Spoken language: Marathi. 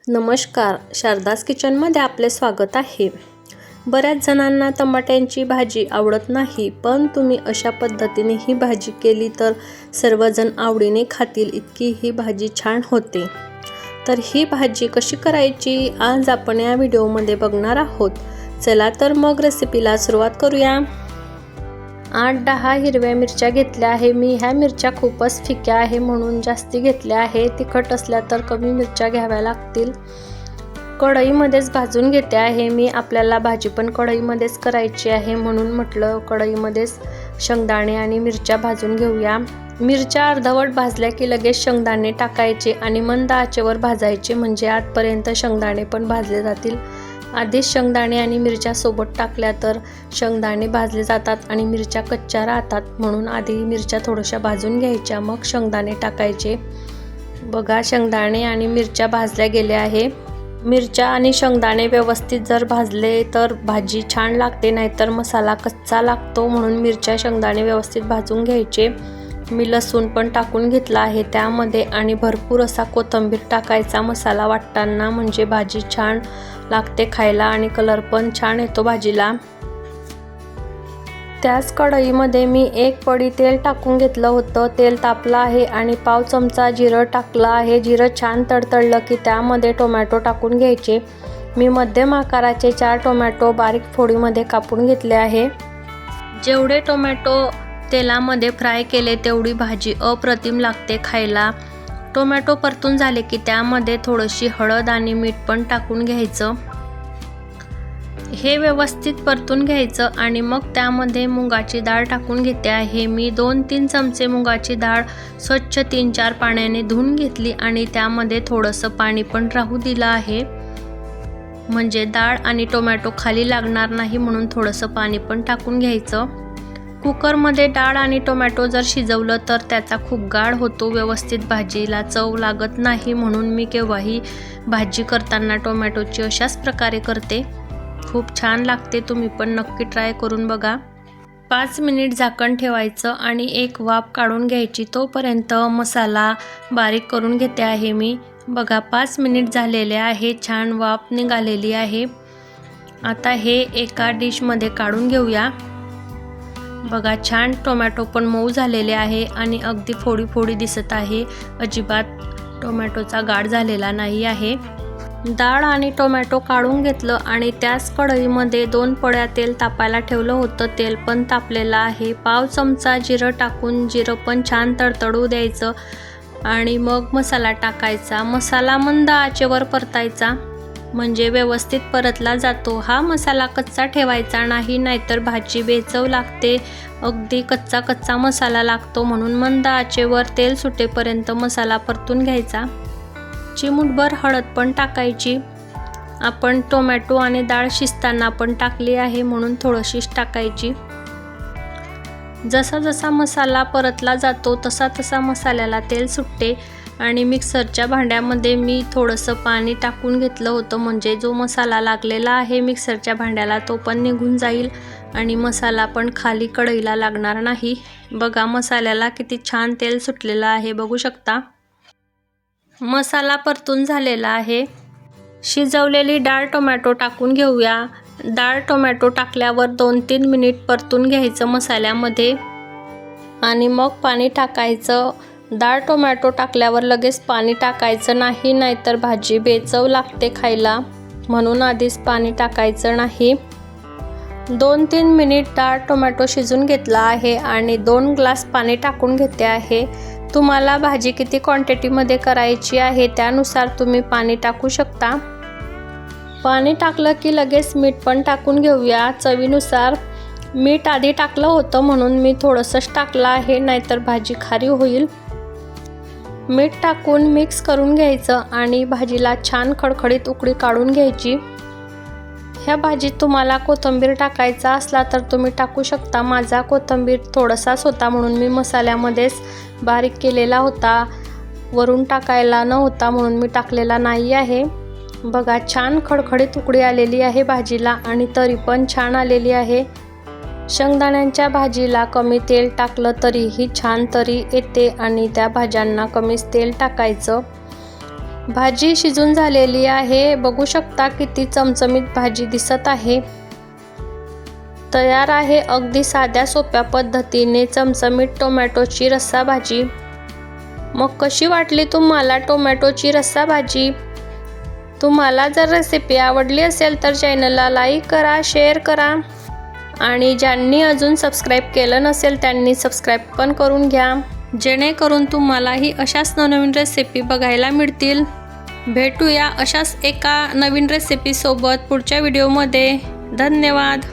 नमस्कार, शारदास किचनमध्ये आपले स्वागत आहे। बऱ्याच जणांना टमाट्यांची भाजी आवडत नाही, पण तुम्ही अशा पद्धतीने ही भाजी केली तर सर्वजण आवडीने खातील इतकी ही भाजी छान होते। तर ही भाजी कशी करायची आज आपण या व्हिडिओमध्ये बघणार आहोत। चला तर मग रेसिपीला सुरुवात करूया। 8-10 हिरव्या मिरच्या घेतल्या आहे मी। ह्या मिरच्या खूपच फिक्या आहे म्हणून जास्ती घेतल्या आहे। तिखट असल्या तर कमी मिरच्या घ्याव्या लागतील। कढईमध्येच भाजून घेते आहे मी। आपल्याला भाजी पण कढईमध्येच करायची आहे म्हणून म्हटलं कढईमध्येच शेंगदाणे आणि मिरच्या भाजून घेऊया। मिरच्या अर्धवट भाजल्या की लगेच शेंगदाणे टाकायचे आणि मंद आचेवर भाजायचे, म्हणजे आतपर्यंत शेंगदाणे पण भाजले जातील। आधीच शेंगदाणे आणि मिरच्या सोबत टाकल्या तर शेंगदाणे भाजले जातात आणि मिरच्या कच्च्या राहतात, म्हणून आधी मिरच्या थोड्याशा भाजून घ्यायच्या मग शेंगदाणे टाकायचे। बघा, शेंगदाणे आणि मिरच्या भाजल्या गेल्या आहे। मिरच्या आणि शेंगदाणे व्यवस्थित जर भाजले तर भाजी छान लागते, नाहीतर मसाला कच्चा लागतो, म्हणून मिरच्या शेंगदाणे व्यवस्थित भाजून घ्यायचे। मी लसूण पण टाकून घेतला आहे त्यामध्ये आणि भरपूर असा कोथिंबीर टाकायचा मसाला वाटताना, म्हणजे भाजी छान लागते खायला आणि कलर पण छान येतो भाजीला। त्याच कढईमध्ये मी 1 पडी तेल टाकून घेतलं होतं। तेल तापलं आहे आणि पाव चमचा जिरं टाकलं आहे। जिरं छान तडतडलं की त्यामध्ये टोमॅटो टाकून घ्यायचे। मी मध्यम आकाराचे 4 टोमॅटो बारीक फोडीमध्ये कापून घेतले आहे। जेवढे टोमॅटो तेलामध्ये फ्राय केले तेवढी भाजी अप्रतिम लागते खायला। टोमॅटो परतून झाले की त्यामध्ये थोडीशी हळद आणि मीठ पण टाकून घ्यायचं। हे व्यवस्थित परतून घ्यायचं आणि मग त्यामध्ये मुगाची डाळ टाकून घेते आहे मी। 2-3 चमचे मुगाची डाळ स्वच्छ 3-4 पाण्याने धुवून घेतली आणि त्यामध्ये थोडंसं पाणी पण राहू दिलं आहे, म्हणजे डाळ आणि टोमॅटो खाली लागणार नाही म्हणून थोडंसं पाणी पण टाकून घ्यायचं। कुकरमध्ये डाळ आणि टोमॅटो जर शिजवलं तर त्याचा खूप गाढ होतो, व्यवस्थित भाजीला चव लागत नाही, म्हणून मी केव्हाही भाजी करताना टोमॅटोची अशाच प्रकारे करते। खूप छान लागते, तुम्ही पण नक्की ट्राय करून बघा। 5 मिनिट झाकण ठेवायचं आणि एक वाफ काढून घ्यायची, तोपर्यंत मसाला बारीक करून घेते आहे मी। बघा, 5 मिनिट झालेले आहे, छान वाफ निघालेली आहे। आता हे एका डिशमध्ये काढून घेऊया। बघा, छान टोमॅटो पण मऊ झालेले आहे आणि अगदी फोडी फोडी दिसत आहे, अजिबात टोमॅटोचा गाढ झालेला नाही आहे। डाळ आणि टोमॅटो काढून घेतलं आणि त्याच कढईमध्ये 2 पड्या तेल तापायला ठेवलं होतं। तेल पण तापलेलं आहे। पाव चमचा जिरं टाकून जिरं पण छान तडतडू द्यायचं आणि मग मसाला टाकायचा। मसाला मंद आचेवर परतायचा, म्हणजे व्यवस्थित परतला जातो। हा मसाला कच्चा ठेवायचा नाही, नाहीतर भाजी बेचव लागते। अगदी कच्चा कच्चा मसाला लागतो, म्हणून मंद आचेवर तेल सुटेपर्यंत मसाला परतून घ्यायचा। चिमूटभर हळद पण टाकायची। आपण टोमॅटो आणि डाळ शिजताना पण टाकली आहे म्हणून थोडीशीच टाकायची। जसा जसा मसाला परतला जातो तसा तसा मसाल्याला तेल सुटते आणि मिक्सरच्या भांड्यामध्ये मी थोडंसं पाणी टाकून घेतलं होतं, म्हणजे जो मसाला लागलेला आहे मिक्सरच्या भांड्याला तो पण निघून जाईल आणि मसाला पण खाली कढईला लागणार नाही। बघा, मसाल्याला किती छान तेल सुटलेलं आहे, बघू शकता। मसाला परतून झालेला आहे। शिजवलेली डाळ टोमॅटो टाकून घेऊया। डाळ टोमॅटो टाकल्यावर 2-3 मिनिट परतून घ्यायचं मसाल्यामध्ये आणि मग पाणी टाकायचं। डाळ टोमॅटो टाकल्यावर लगेच पाणी टाकायचं नाही, नाहीतर भाजी बेचव लागते खायला, म्हणून आधीच पाणी टाकायचं नाही। 2-3 मिनिट डाळ टोमॅटो शिजून घेतला आहे आणि 2 ग्लास पाणी टाकून घेते आहे। तुम्हाला भाजी किती क्वांटिटीमध्ये करायची आहे त्यानुसार तुम्ही पाणी टाकू शकता। पाणी टाकलं की लगेच मीठ पण टाकून घेऊया चवीनुसार। मीठ आधी टाकलं होतं म्हणून मी थोडंसंच टाकलं आहे, नाहीतर भाजी खारी होईल। मीठ टाकून मिक्स करून घ्यायचं आणि भाजीला छान खडखडीत उकळी काढून घ्यायची। ह्या भाजीत तुम्हाला कोथिंबीर टाकायचा असला तर तुम्ही टाकू शकता। माझा कोथिंबीर थोडासाच होता म्हणून मी मसाल्यामध्येच बारीक केलेला होता, वरून टाकायला नव्हता म्हणून मी टाकलेला नाही आहे। बघा, छान खडखडीत उकळी आलेली आहे भाजीला आणि तरी पण छान आलेली आहे। शेंगदाण्यांच्या भाजीला कमी तेल टाकलं तरीही छान तरी येते आणि त्या भाज्यांना कमीच तेल टाकायचं। भाजी शिजून झालेली आहे। बघू शकता किती चमचमीत भाजी दिसत आहे। तयार आहे अगदी साध्या सोप्या पद्धतीने चमचमीत टोमॅटोची रस्सा भाजी। मग कशी वाटली तुम्हाला टोमॅटोची रस्सा भाजी? तुम्हाला जर रेसिपी आवडली असेल तर चॅनलला लाईक करा, शेअर करा आणि ज्यांनी अजून सबस्क्राईब केलं नसेल त्यांनी सबस्क्राईब पण करून घ्या, जेणेकरून तुम्हालाही अशाच नवनवीन रेसिपी बघायला मिळतील। भेटूया अशाच एका नवीन रेसिपी सोबत पुढच्या व्हिडिओमध्ये। धन्यवाद।